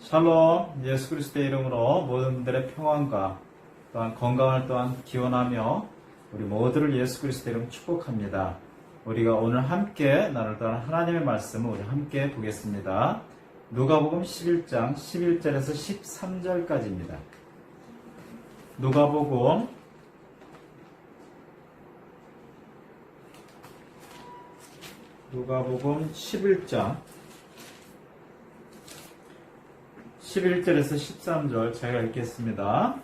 샬롬, 예수 그리스도의 이름으로 모든 분들의 평안과 또한 건강을 또한 기원하며 우리 모두를 예수 그리스도의 이름 축복합니다. 우리가 오늘 함께 나눌 또한 하나님의 말씀을 우리 함께 보겠습니다. 누가복음 11장 11절에서 13절까지입니다. 누가복음 11장 11절에서 13절 제가 읽겠습니다.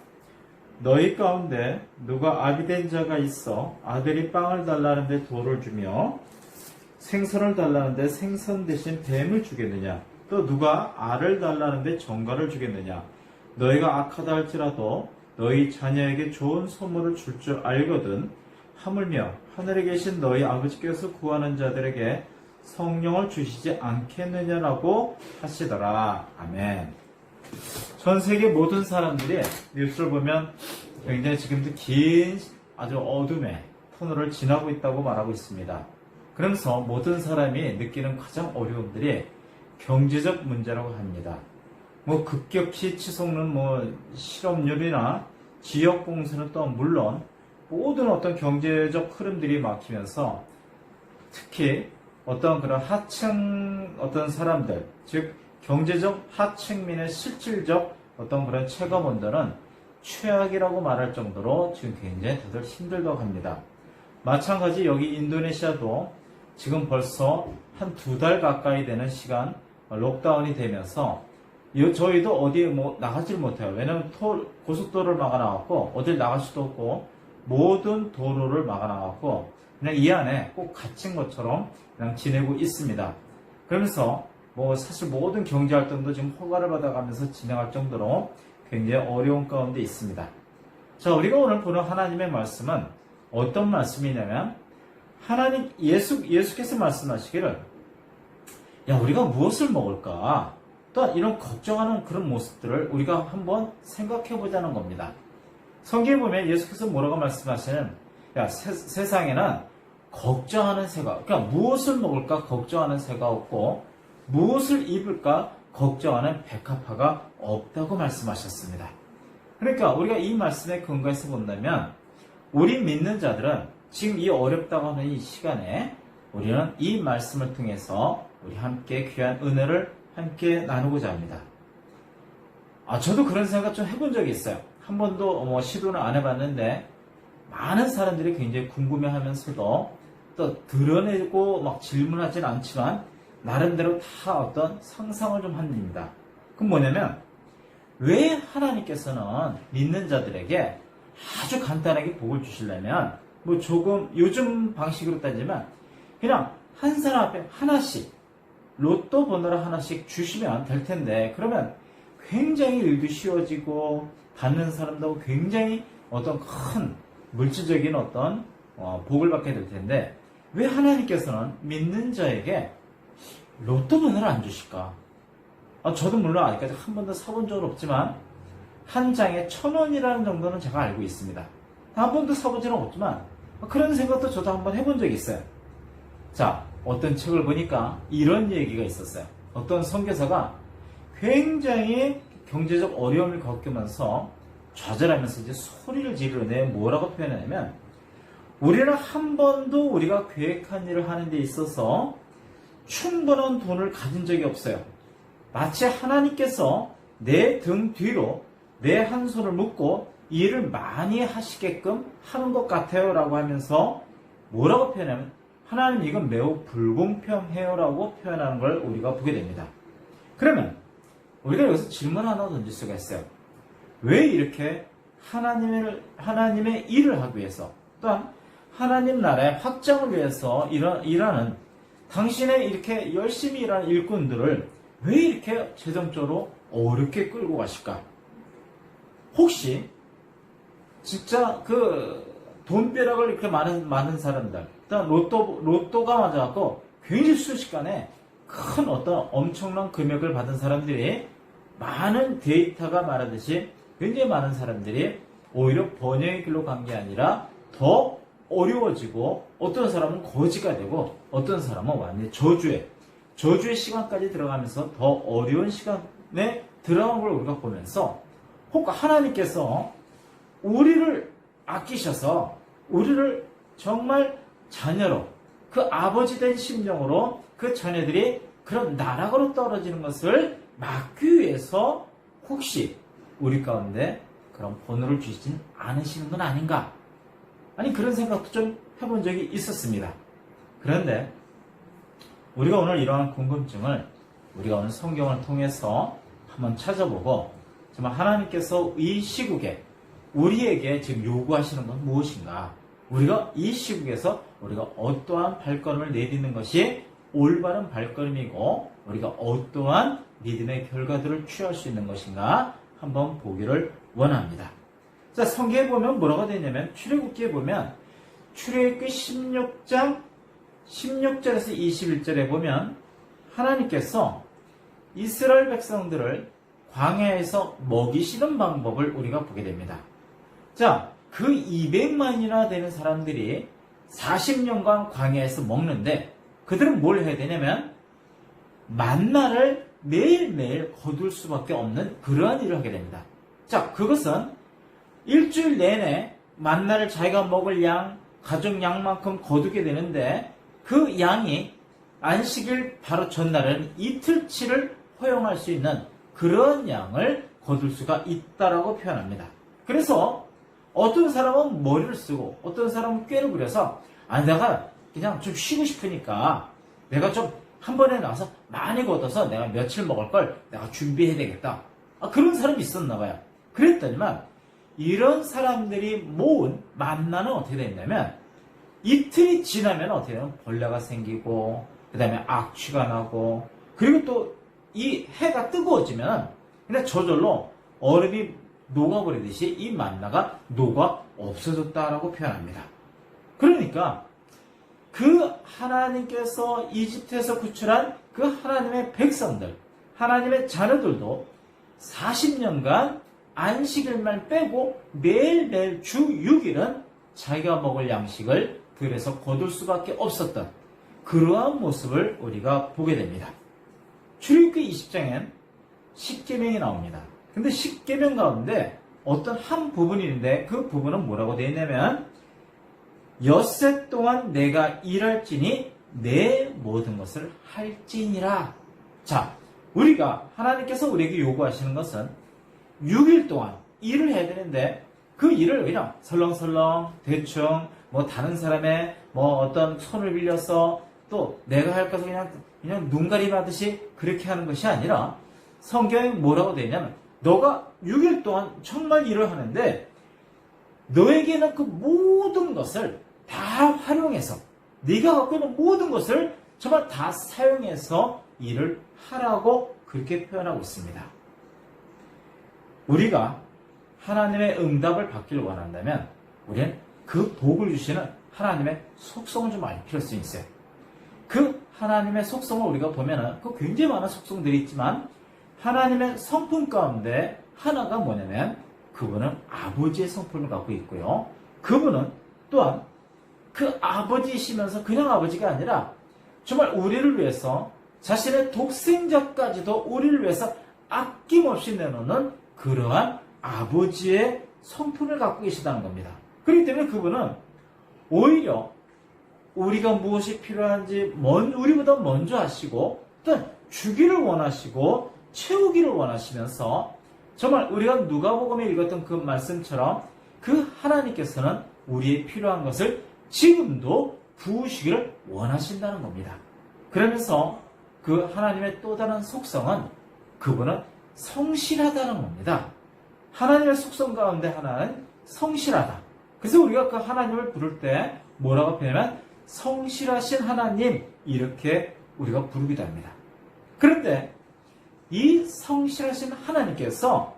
너희 가운데 누가 아비된 자가 있어 아들이 빵을 달라는데 돌을 주며 생선을 달라는데 생선 대신 뱀을 주겠느냐? 또 누가 알을 달라는데 정갈을 주겠느냐? 너희가 악하다 할지라도 너희 자녀에게 좋은 선물을 줄 줄 알거든. 하물며 하늘에 계신 너희 아버지께서 구하는 자들에게 성령을 주시지 않겠느냐라고 하시더라. 아멘. 전 세계 모든 사람들이 뉴스를 보면 굉장히 지금도 긴 아주 어둠의 터널을 지나고 있다고 말하고 있습니다. 그러면서 모든 사람이 느끼는 가장 어려움들이 경제적 문제라고 합니다. 급격히 치솟는 실업률이나 지역 봉쇄는 또 물론 모든 어떤 경제적 흐름들이 막히면서 특히 어떤 그런 하층 어떤 사람들, 즉 경제적 하층민의 실질적 어떤 그런 체감 온도는 최악이라고 말할 정도로 지금 굉장히 다들 힘들다고 합니다. 마찬가지 여기 인도네시아도 지금 벌써 한 2달 가까이 되는 시간 록다운이 되면서 저희도 어디에 나가질 못해요. 왜냐하면 고속도로를 막아놔갖고 어딜 나갈 수도 없고 모든 도로를 막아놔갖고 그냥 이 안에 꼭 갇힌 것처럼 그냥 지내고 있습니다. 그러면서 사실 모든 경제활동도 지금 허가를 받아가면서 진행할 정도로 굉장히 어려운 가운데 있습니다. 자, 우리가 오늘 보는 하나님의 말씀은 어떤 말씀이냐면 예수께서 말씀하시기를 우리가 무엇을 먹을까? 또한 이런 걱정하는 그런 모습들을 우리가 한번 생각해 보자는 겁니다. 성경에 보면 예수께서 뭐라고 말씀하시는 세상에는 걱정하는 새가 그러니까 무엇을 먹을까 걱정하는 새가 없고 무엇을 입을까 걱정하는 백합화가 없다고 말씀하셨습니다. 그러니까 우리가 이 말씀에 근거해서 본다면 우리 믿는 자들은 지금 이 어렵다고 하는 이 시간에 우리는 이 말씀을 통해서 우리 함께 귀한 은혜를 함께 나누고자 합니다. 저도 그런 생각 좀 해본 적이 있어요. 한 번도 시도는 안 해봤는데 많은 사람들이 굉장히 궁금해하면서도 또 드러내고 질문하진 않지만 나름대로 다 어떤 상상을 좀 합니다. 그럼 뭐냐면 왜 하나님께서는 믿는 자들에게 아주 간단하게 복을 주시려면 조금 요즘 방식으로 따지면 그냥 한 사람 앞에 하나씩 로또 번호를 하나씩 주시면 될 텐데 그러면 굉장히 일도 쉬워지고 받는 사람도 굉장히 어떤 큰 물질적인 어떤 복을 받게 될 텐데 왜 하나님께서는 믿는 자에게 로또 번호를 안 주실까? 저도 물론 아직까지 한 번도 사본 적은 없지만 한 장에 1,000원이라는 정도는 제가 알고 있습니다. 한 번도 사보지는 없지만 그런 생각도 저도 한번 해본 적이 있어요. 자, 어떤 책을 보니까 이런 얘기가 있었어요. 어떤 선교사가 굉장히 경제적 어려움을 겪으면서 좌절하면서 이제 소리를 지르는데 뭐라고 표현하냐면 우리는 한 번도 우리가 계획한 일을 하는 데 있어서 충분한 돈을 가진 적이 없어요. 마치 하나님께서 내 등 뒤로 내 한 손을 묶고 일을 많이 하시게끔 하는 것 같아요 라고 하면서 뭐라고 표현하면 하나님 이건 매우 불공평해요 라고 표현하는 걸 우리가 보게 됩니다. 그러면 우리가 여기서 질문 하나 던질 수가 있어요. 왜 이렇게 하나님의 일을 하기 위해서 또한 하나님 나라의 확장을 위해서 일하는 당신의 이렇게 열심히 일하는 일꾼들을 왜 이렇게 재정적으로 어렵게 끌고 가실까? 혹시 진짜 돈벼락을 이렇게 많은 사람들, 일단 로또가 맞아갖고 굉장히 순식간에 큰 어떤 엄청난 금액을 받은 사람들이 많은 데이터가 말하듯이 굉장히 많은 사람들이 오히려 번영의 길로 간 게 아니라 더 어려워지고 어떤 사람은 거지가 되고 어떤 사람은 완전히 저주의 시간까지 들어가면서 더 어려운 시간에 들어간 걸 우리가 보면서 혹 하나님께서 우리를 아끼셔서 우리를 정말 자녀로 그 아버지 된 심령으로 그 자녀들이 그런 나락으로 떨어지는 것을 막기 위해서 혹시 우리 가운데 그런 번호를 주시진 않으시는 건 아닌가? 아니 그런 생각도 좀 해본 적이 있었습니다. 그런데 우리가 오늘 이러한 궁금증을 우리가 오늘 성경을 통해서 한번 찾아보고 정말 하나님께서 이 시국에 우리에게 지금 요구하시는 건 무엇인가? 우리가 이 시국에서 우리가 어떠한 발걸음을 내딛는 것이 올바른 발걸음이고 우리가 어떠한 믿음의 결과들을 취할 수 있는 것인가 한번 보기를 원합니다. 자, 성경에 보면 뭐라고 되냐면 출애굽기에 보면 출애굽기 16장 16절에서 21절에 보면 하나님께서 이스라엘 백성들을 광야에서 먹이시는 방법을 우리가 보게 됩니다. 자, 그 200만이나 되는 사람들이 40년간 광야에서 먹는데 그들은 뭘 해야 되냐면 만나를 매일매일 거둘 수밖에 없는 그러한 일을 하게 됩니다. 자, 그것은 일주일 내내 만나를 자기가 먹을 양, 가족 양만큼 거두게 되는데 그 양이 안식일 바로 전날에는 이틀치를 허용할 수 있는 그런 양을 거둘 수가 있다라고 표현합니다. 그래서 어떤 사람은 머리를 쓰고 어떤 사람은 꾀를 부려서 내가 그냥 좀 쉬고 싶으니까 내가 좀 한 번에 나와서 많이 걷어서 내가 며칠 먹을 걸 내가 준비해야 되겠다. 그런 사람이 있었나 봐요. 그랬더니만 이런 사람들이 모은 만나는 어떻게 됐냐면 이틀이 지나면 어떻게 되냐면 벌레가 생기고 그 다음에 악취가 나고 그리고 또 이 해가 뜨거워지면 그냥 저절로 얼음이 녹아버리듯이 이 만나가 녹아 없어졌다라고 표현합니다. 그러니까 그 하나님께서 이집트에서 구출한 그 하나님의 백성들, 하나님의 자녀들도 40년간 안식일만 빼고 매일매일 주 6일은 자기가 먹을 양식을 들에서 거둘 수밖에 없었던 그러한 모습을 우리가 보게 됩니다. 출애굽기 20장엔 10계명이 나옵니다. 근데 10계명 가운데 어떤 한 부분이 있는데 그 부분은 뭐라고 되어 있냐면 엿새 동안 내가 일할지니 내 모든 것을 할지니라. 자, 우리가 하나님께서 우리에게 요구하시는 것은 6일 동안 일을 해야 되는데 그 일을 그냥 설렁설렁 대충 뭐 다른 사람의 뭐 어떤 손을 빌려서 또 내가 할 것을 그냥 눈가림하듯이 그렇게 하는 것이 아니라 성경에 뭐라고 되어 있냐면 너가 6일 동안 정말 일을 하는데 너에게는 그 모든 것을 다 활용해서 네가 갖고 있는 모든 것을 정말 다 사용해서 일을 하라고 그렇게 표현하고 있습니다. 우리가 하나님의 응답을 받기를 원한다면 우리는 그 복을 주시는 하나님의 속성을 좀 알 필요성이 있어요. 그 하나님의 속성을 우리가 보면은 그 굉장히 많은 속성들이 있지만 하나님의 성품 가운데 하나가 뭐냐면 그분은 아버지의 성품을 갖고 있고요. 그분은 또한 그 아버지이시면서 그냥 아버지가 아니라 정말 우리를 위해서 자신의 독생자까지도 우리를 위해서 아낌없이 내놓는 그러한 아버지의 성품을 갖고 계시다는 겁니다. 그렇기 때문에 그분은 오히려 우리가 무엇이 필요한지 우리보다 먼저 하시고 또한 주기를 원하시고 채우기를 원하시면서 정말 우리가 누가복음에 읽었던 그 말씀처럼 그 하나님께서는 우리의 필요한 것을 지금도 부으시기를 원하신다는 겁니다. 그러면서 그 하나님의 또 다른 속성은 그분은 성실하다는 겁니다. 하나님의 속성 가운데 하나는 성실하다. 그래서 우리가 그 하나님을 부를 때 뭐라고 표현하면 성실하신 하나님 이렇게 우리가 부르기도 합니다. 그런데 이 성실하신 하나님께서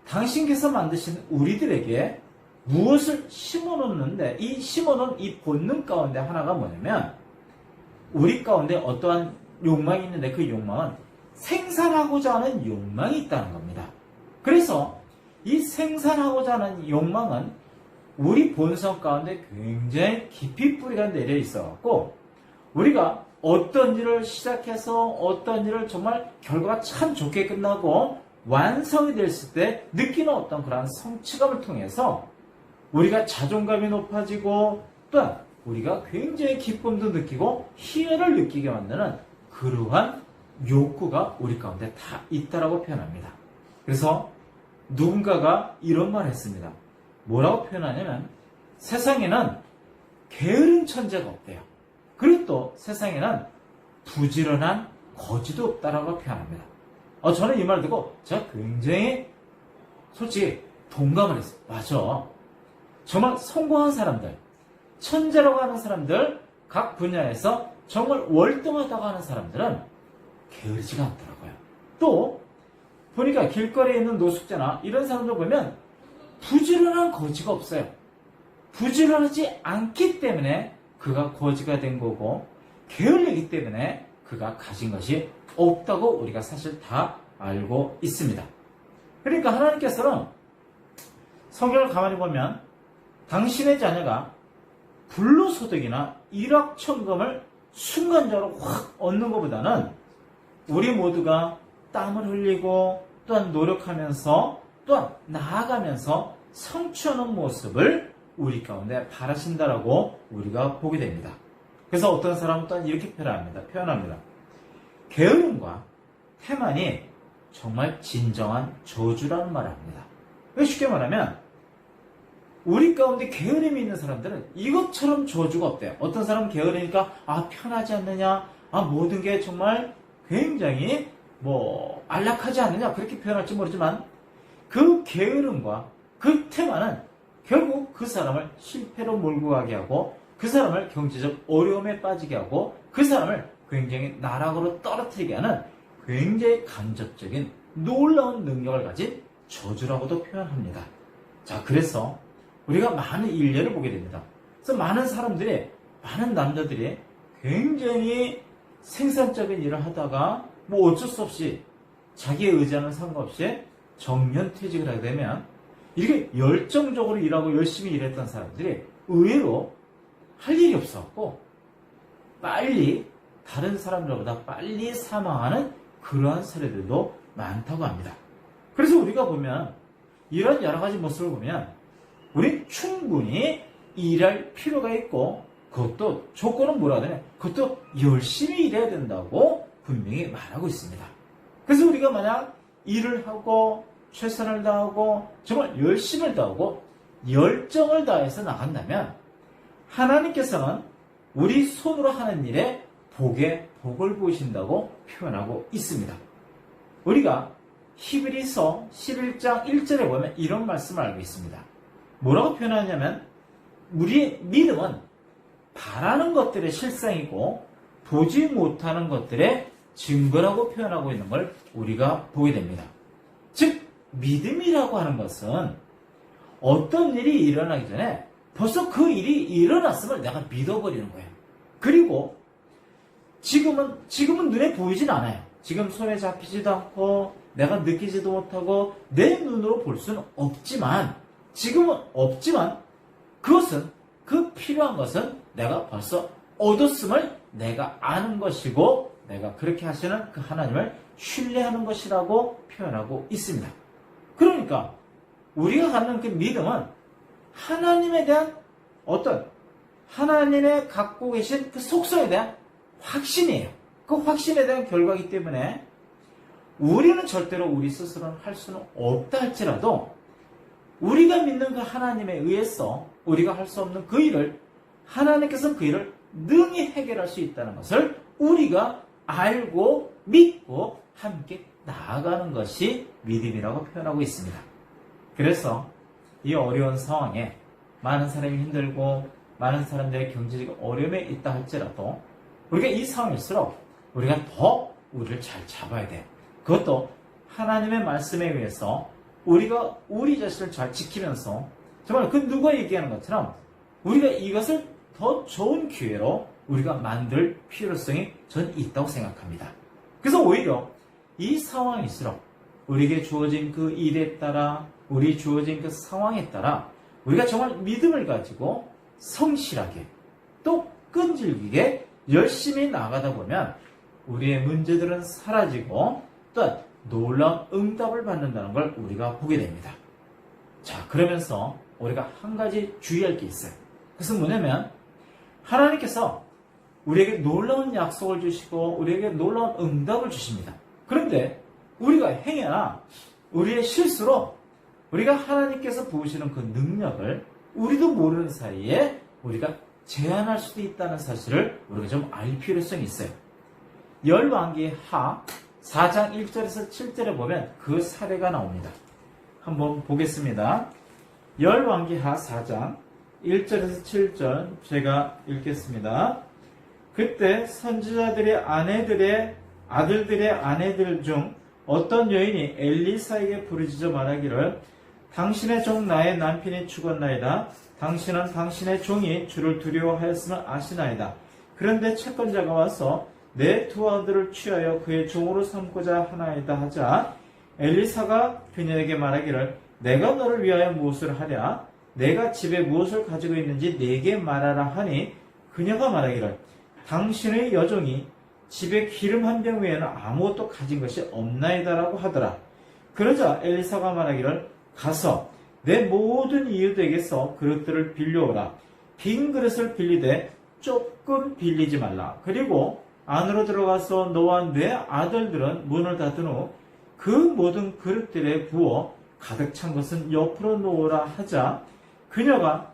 당신께서 만드신 우리들에게 무엇을 심어놓는데 이 심어놓은 이 본능 가운데 하나가 뭐냐면 우리 가운데 어떠한 욕망이 있는데 그 욕망은 생산하고자 하는 욕망이 있다는 겁니다. 그래서 이 생산하고자 하는 욕망은 우리 본성 가운데 굉장히 깊이 뿌리가 내려 있어갖고 우리가 어떤 일을 시작해서 어떤 일을 정말 결과가 참 좋게 끝나고 완성이 됐을 때 느끼는 어떤 그러한 성취감을 통해서 우리가 자존감이 높아지고 또한 우리가 굉장히 기쁨도 느끼고 희열을 느끼게 만드는 그러한 욕구가 우리 가운데 다 있다라고 표현합니다. 그래서 누군가가 이런 말을 했습니다. 뭐라고 표현하냐면 세상에는 게으른 천재가 없대요. 그리고 또 세상에는 부지런한 거지도 없다라고 표현합니다. 저는 이 말 듣고 제가 굉장히 솔직히 동감을 했어요. 맞아. 정말 성공한 사람들, 천재라고 하는 사람들, 각 분야에서 정말 월등하다고 하는 사람들은 게으르지가 않더라고요. 또 보니까 길거리에 있는 노숙자나 이런 사람들 보면 부지런한 거지가 없어요. 부지런하지 않기 때문에 그가 거지가 된 거고 게을리기 때문에 그가 가진 것이 없다고 우리가 사실 다 알고 있습니다. 그러니까 하나님께서는 성경을 가만히 보면 당신의 자녀가 불로소득이나 일확천금을 순간적으로 확 얻는 것보다는 우리 모두가 땀을 흘리고 또한 노력하면서 또한 나아가면서 성취하는 모습을 우리 가운데 바라신다라고 우리가 보게 됩니다. 그래서 어떤 사람은 또한 이렇게 표현합니다. 게으름과 태만이 정말 진정한 저주라는 말을 합니다. 쉽게 말하면 우리 가운데 게으름이 있는 사람들은 이것처럼 저주가 없대요. 어떤 사람은 게으르니까 편하지 않느냐, 모든 게 정말 굉장히 안락하지 않느냐 그렇게 표현할지 모르지만 그 게으름과 그 태만은 결국 그 사람을 실패로 몰고 가게 하고 그 사람을 경제적 어려움에 빠지게 하고 그 사람을 굉장히 나락으로 떨어뜨리게 하는 굉장히 간접적인 놀라운 능력을 가진 저주라고도 표현합니다. 자, 그래서 우리가 많은 일례를 보게 됩니다. 그래서 많은 남자들이 굉장히 생산적인 일을 하다가 어쩔 수 없이 자기의 의지와는 상관없이 정년퇴직을 하게 되면 이렇게 열정적으로 일하고 열심히 일했던 사람들이 의외로 할 일이 없었고 빨리 다른 사람들보다 빨리 사망하는 그러한 사례들도 많다고 합니다. 그래서 우리가 보면 이런 여러 가지 모습을 보면 우리 충분히 일할 필요가 있고 그것도 조건은 뭐라고 하냐 그것도 열심히 일해야 된다고 분명히 말하고 있습니다. 그래서 우리가 만약 일을 하고 최선을 다하고 정말 열심을 다하고 열정을 다해서 나간다면 하나님께서는 우리 손으로 하는 일에 복을 보이신다고 표현하고 있습니다. 우리가 히브리서 11장 1절에 보면 이런 말씀을 알고 있습니다. 뭐라고 표현하냐면 우리의 믿음은 바라는 것들의 실상이고 보지 못하는 것들의 증거라고 표현하고 있는 걸 우리가 보게 됩니다. 즉 믿음이라고 하는 것은 어떤 일이 일어나기 전에 벌써 그 일이 일어났음을 내가 믿어버리는 거예요. 그리고 지금은 눈에 보이진 않아요. 지금 손에 잡히지도 않고 내가 느끼지도 못하고 내 눈으로 볼 수는 없지만 지금은 없지만 그것은 필요한 것은 내가 벌써 얻었음을 내가 아는 것이고 내가 그렇게 하시는 그 하나님을 신뢰하는 것이라고 표현하고 있습니다. 그러니까 우리가 갖는 그 믿음은 하나님에 대한 어떤 하나님의 갖고 계신 그 속성에 대한 확신이에요. 그 확신에 대한 결과이기 때문에 우리는 절대로 우리 스스로는 할 수는 없다 할지라도 우리가 믿는 그 하나님에 의해서 우리가 할 수 없는 그 일을 하나님께서 그 일을 능히 해결할 수 있다는 것을 우리가 알고 믿고 함께 나아가는 것이 믿음이라고 표현하고 있습니다. 그래서 이 어려운 상황에 많은 사람이 힘들고 많은 사람들의 경제적 어려움에 있다 할지라도 우리가 이 상황일수록 우리가 더 우리를 잘 잡아야 돼요. 그것도 하나님의 말씀에 의해서 우리가 우리 자신을 잘 지키면서 정말 그 누가 얘기하는 것처럼 우리가 이것을 더 좋은 기회로 우리가 만들 필요성이 전 있다고 생각합니다. 그래서 오히려 이 상황일수록 우리에게 주어진 그 일에 따라 우리 주어진 그 상황에 따라 우리가 정말 믿음을 가지고 성실하게 또 끈질기게 열심히 나가다 보면 우리의 문제들은 사라지고 또한 놀라운 응답을 받는다는 걸 우리가 보게 됩니다. 자, 그러면서 우리가 한 가지 주의할 게 있어요. 그것은 뭐냐면 하나님께서 우리에게 놀라운 약속을 주시고 우리에게 놀라운 응답을 주십니다. 그런데 우리가 행여나 우리의 실수로 우리가 하나님께서 부으시는 그 능력을 우리도 모르는 사이에 우리가 제한할 수도 있다는 사실을 우리가 좀 알 필요성이 있어요. 열왕기하 4장 1절에서 7절에 보면 그 사례가 나옵니다. 한번 보겠습니다. 열왕기하 4장 1절에서 7절 제가 읽겠습니다. 그때 선지자들의 아들들의 아내들 중 어떤 여인이 엘리사에게 부르짖어 말하기를 당신의 종 나의 남편이 죽었나이다. 당신은 당신의 종이 주를 두려워하였음을 아시나이다. 그런데 채권자가 와서 내 두 아들을 취하여 그의 종으로 삼고자 하나이다 하자 엘리사가 그녀에게 말하기를 내가 너를 위하여 무엇을 하랴? 내가 집에 무엇을 가지고 있는지 내게 말하라 하니 그녀가 말하기를 당신의 여종이 집에 기름 한 병 외에는 아무것도 가진 것이 없나이다라고 하더라. 그러자 엘리사가 말하기를 가서 내 모든 이웃에게서 그릇들을 빌려오라. 빈 그릇을 빌리되 조금 빌리지 말라. 그리고 안으로 들어가서 너와 내 아들들은 문을 닫은 후 그 모든 그릇들에 부어 가득 찬 것은 옆으로 놓으라 하자 그녀가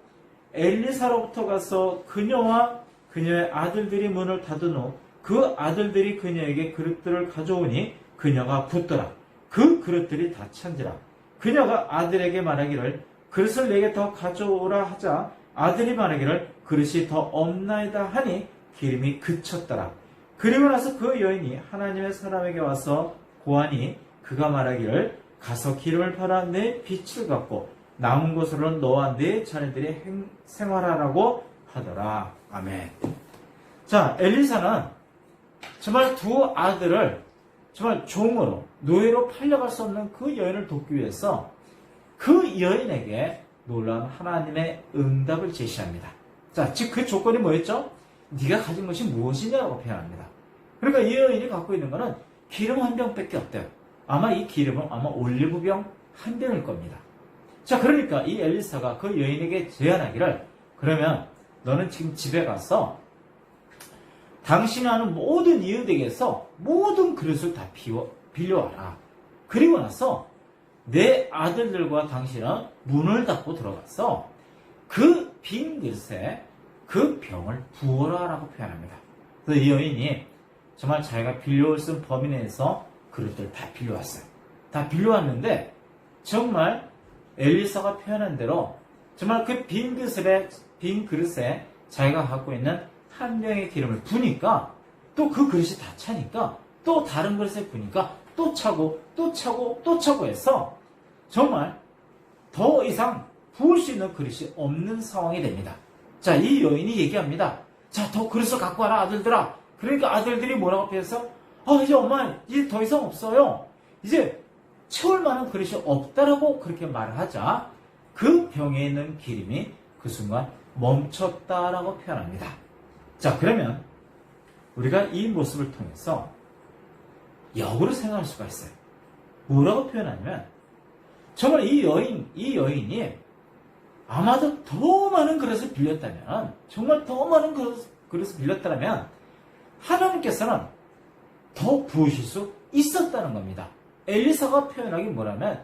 엘리사로부터 가서 그녀와 그녀의 아들들이 문을 닫은 후 그 아들들이 그녀에게 그릇들을 가져오니 그녀가 붙더라. 그 그릇들이 다 찬지라. 그녀가 아들에게 말하기를 그릇을 내게 더 가져오라 하자 아들이 말하기를 그릇이 더 없나이다 하니 기름이 그쳤더라. 그리고 나서 그 여인이 하나님의 사람에게 와서 고하니 그가 말하기를 가서 기름을 팔아 내 빚을 갚고 남은 것으로는 너와 네 자녀들이 생활하라고 하더라. 아멘. 자, 엘리사는 정말 두 아들을 정말 종으로 노예로 팔려갈 수 없는 그 여인을 돕기 위해서 그 여인에게 놀라운 하나님의 응답을 제시합니다. 자, 즉 그 조건이 뭐였죠? 네가 가진 것이 무엇이냐고 표현합니다. 그러니까 이 여인이 갖고 있는 것은 기름 한 병밖에 없대요. 아마 이 기름은 아마 올리브병 한 병일 겁니다. 자, 그러니까 이 엘리사가 그 여인에게 제안하기를 그러면 너는 지금 집에 가서 당신이 아는 모든 이웃에게서 모든 그릇을 다 빌려와라. 그리고 나서 내 아들들과 당신은 문을 닫고 들어가서 그 빈 그릇에 그 병을 부어라 라고 표현합니다. 그래서 이 여인이 정말 자기가 빌려올 쓴 범위 내에서 그릇들을 다 빌려왔어요. 다 빌려왔는데 정말 엘리사가 표현한 대로 정말 그 빈 그릇에 자기가 갖고 있는 한 병의 기름을 부니까 또 그 그릇이 다 차니까 또 다른 그릇에 부니까 또 차고 또 차고 또 차고 해서 정말 더 이상 부을 수 있는 그릇이 없는 상황이 됩니다. 자, 이 여인이 얘기합니다. 자, 더 그릇을 갖고 와라 아들들아. 그러니까 아들들이 뭐라고 해서 이제 엄마 이제 더 이상 없어요. 이제 채울 만한 그릇이 없다라고 그렇게 말하자 그 병에 있는 기름이 그 순간 멈췄다라고 표현합니다. 자, 그러면 우리가 이 모습을 통해서 역으로 생각할 수가 있어요. 뭐라고 표현하냐면 정말 이 여인이 아마도 더 많은 그릇을 빌렸다면 정말 더 많은 그릇을 빌렸다면 하나님께서는 더 부으실 수 있었다는 겁니다. 엘리사가 표현하기 뭐라면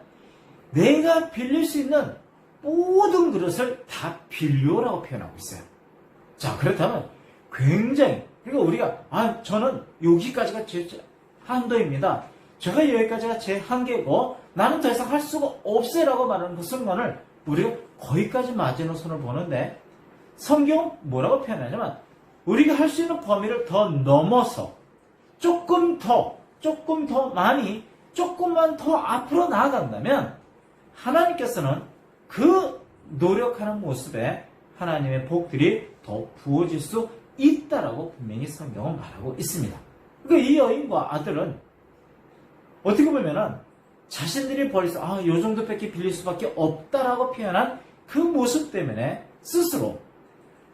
내가 빌릴 수 있는 모든 그릇을 다 빌려오라고 표현하고 있어요. 자, 그렇다면 굉장히 그러니까 우리가 저는 여기까지가 제 한도입니다. 제가 여기까지가 제 한계고 나는 더 이상 할 수가 없어라고 말하는 그 순간을 우리가 거기까지 마지노선을 보는데 성경은 뭐라고 표현하냐면 우리가 할 수 있는 범위를 더 넘어서 조금 더 많이 조금만 더 앞으로 나아간다면 하나님께서는 그 노력하는 모습에 하나님의 복들이 더 부어질 수 있다라고 분명히 성경은 말하고 있습니다. 그러니까 이 여인과 아들은 어떻게 보면은 자신들이 벌써 요 정도밖에 빌릴 수밖에 없다라고 표현한 그 모습 때문에 스스로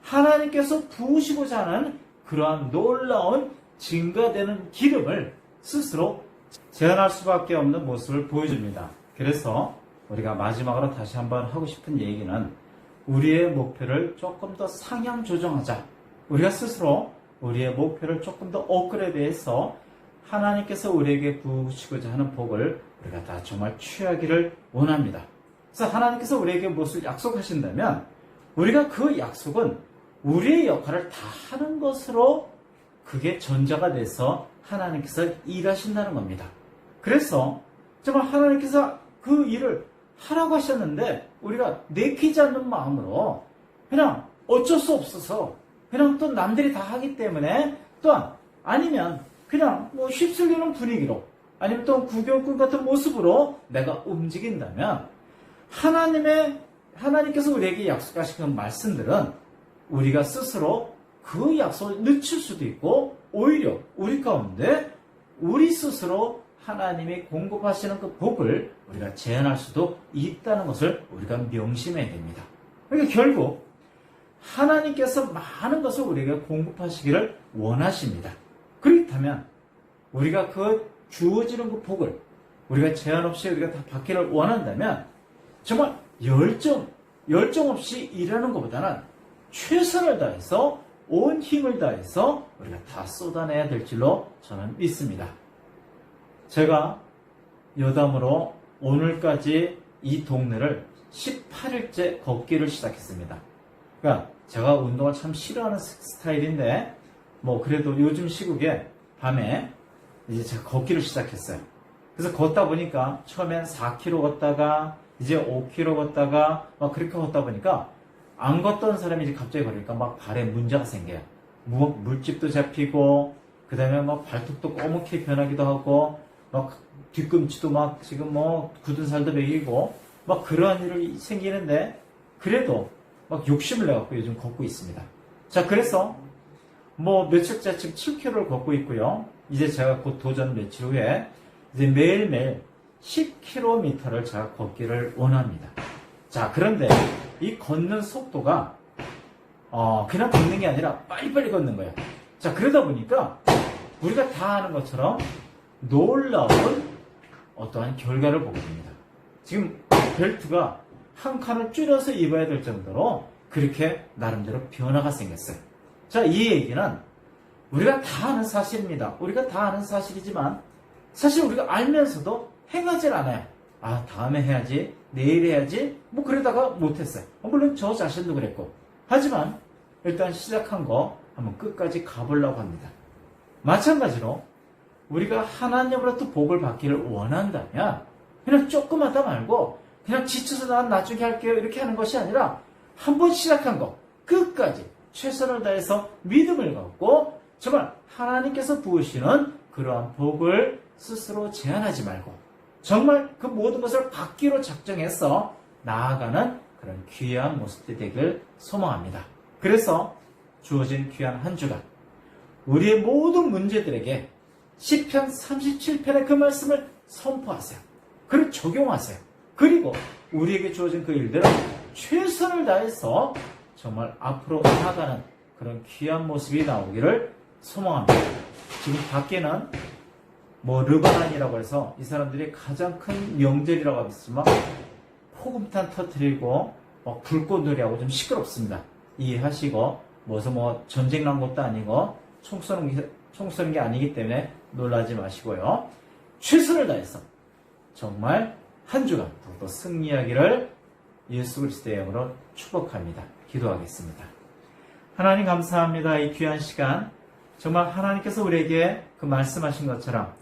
하나님께서 부으시고자 하는 그러한 놀라운 증가되는 기름을 스스로 제한할 수밖에 없는 모습을 보여줍니다. 그래서 우리가 마지막으로 다시 한번 하고 싶은 얘기는 우리의 목표를 조금 더 상향 조정하자. 우리가 스스로 우리의 목표를 조금 더 업그레이드해서 하나님께서 우리에게 부으시고자 하는 복을 우리가 다 정말 취하기를 원합니다. 그래서 하나님께서 우리에게 무엇을 약속하신다면 우리가 그 약속은 우리의 역할을 다 하는 것으로 그게 전자가 돼서 하나님께서 일하신다는 겁니다. 그래서 정말 하나님께서 그 일을 하라고 하셨는데 우리가 내키지 않는 마음으로 그냥 어쩔 수 없어서 그냥 또 남들이 다 하기 때문에 또한 아니면 그냥 뭐 휩쓸리는 분위기로 아니면 또 구경꾼 같은 모습으로 내가 움직인다면 하나님께서 우리에게 약속하신 그 말씀들은 우리가 스스로 그 약속을 늦출 수도 있고 오히려 우리 가운데 우리 스스로 하나님이 공급하시는 그 복을 우리가 제한할 수도 있다는 것을 우리가 명심해야 됩니다. 그러니까 결국 하나님께서 많은 것을 우리에게 공급하시기를 원하십니다. 그렇다면 우리가 그 주어지는 그 복을 우리가 제한 없이 우리가 다 받기를 원한다면 정말 열정 없이 일하는 것보다는 최선을 다해서 온 힘을 다해서 우리가 다 쏟아내야 될 줄로 저는 믿습니다. 제가 여담으로 오늘까지 이 동네를 18일째 걷기를 시작했습니다. 그러니까 제가 운동을 참 싫어하는 스타일인데 뭐 그래도 요즘 시국에 밤에 이제 제가 걷기를 시작했어요. 그래서 걷다 보니까 처음엔 4km 걷다가 이제 5km 걷다가 막 그렇게 걷다 보니까 안 걷던 사람이 이제 갑자기 걸으니까 막 발에 문제가 생겨요. 물집도 잡히고 그 다음에 막 발톱도 꼬맣게 변하기도 하고 막 뒤꿈치도 막 지금 뭐 굳은 살도 배기고 막 그러한 일이 생기는데 그래도 막 욕심을 내갖고 요즘 걷고 있습니다. 자, 그래서 뭐 며칠째 지금 7km를 걷고 있고요. 이제 제가 곧 도전 며칠 후에 이제 매일매일 10km를 제가 걷기를 원합니다. 자, 그런데 이 걷는 속도가 그냥 걷는 게 아니라 빨리빨리 걷는 거예요. 자, 그러다 보니까 우리가 다 아는 것처럼 놀라운 어떠한 결과를 보게 됩니다. 지금 벨트가 한 칸을 줄여서 입어야 될 정도로 그렇게 나름대로 변화가 생겼어요. 자, 이 얘기는 우리가 다 아는 사실입니다. 우리가 다 아는 사실이지만 사실 우리가 알면서도 행하질 않아요. 아, 다음에 해야지, 내일 해야지, 뭐 그러다가 못했어요. 물론 저 자신도 그랬고. 하지만 일단 시작한 거 한번 끝까지 가보려고 합니다. 마찬가지로 우리가 하나님으로부터 복을 받기를 원한다면 그냥 조금 하다 말고 그냥 지쳐서 난 나중에 할게요 이렇게 하는 것이 아니라 한번 시작한 거 끝까지 최선을 다해서 믿음을 갖고 정말 하나님께서 부으시는 그러한 복을 스스로 제한하지 말고 정말 그 모든 것을 받기로 작정해서 나아가는 그런 귀한 모습이 되길 소망합니다. 그래서 주어진 귀한 한 주간 우리의 모든 문제들에게 시편 37편의 그 말씀을 선포하세요. 그리고 적용하세요. 그리고 우리에게 주어진 그 일들은 최선을 다해서 정말 앞으로 나아가는 그런 귀한 모습이 나오기를 소망합니다. 지금 밖에는 뭐 르바난이라고 해서 이 사람들이 가장 큰 명절이라고 하겠지만 폭음탄 터뜨리고 막 불꽃놀이하고 좀 시끄럽습니다. 이해하시고 뭐 전쟁 난 것도 아니고 총 쏘는 게 아니기 때문에 놀라지 마시고요. 최선을 다해서 정말 한 주간 더욱더 승리하기를 예수 그리스도의 이름으로 축복합니다. 기도하겠습니다. 하나님 감사합니다. 이 귀한 시간 정말 하나님께서 우리에게 그 말씀하신 것처럼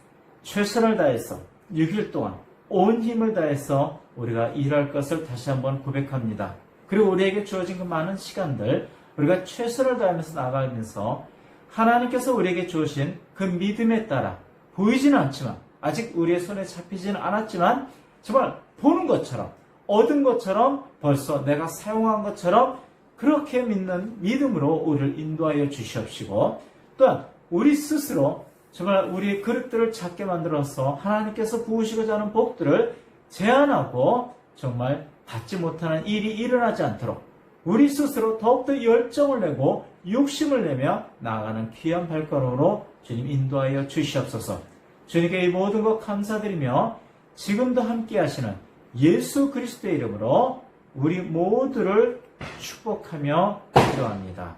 최선을 다해서 6일 동안 온 힘을 다해서 우리가 일할 것을 다시 한번 고백합니다. 그리고 우리에게 주어진 그 많은 시간들 우리가 최선을 다하면서 나가면서 하나님께서 우리에게 주신 그 믿음에 따라 보이지는 않지만 아직 우리의 손에 잡히지는 않았지만 정말 보는 것처럼 얻은 것처럼 벌써 내가 사용한 것처럼 그렇게 믿는 믿음으로 우리를 인도하여 주시옵시고 또한 우리 스스로 정말 우리의 그릇들을 작게 만들어서 하나님께서 부으시고자 하는 복들을 제한하고 정말 받지 못하는 일이 일어나지 않도록 우리 스스로 더욱더 열정을 내고 욕심을 내며 나아가는 귀한 발걸음으로 주님 인도하여 주시옵소서. 주님께 이 모든 것 감사드리며 지금도 함께 하시는 예수 그리스도의 이름으로 우리 모두를 축복하며 기도합니다.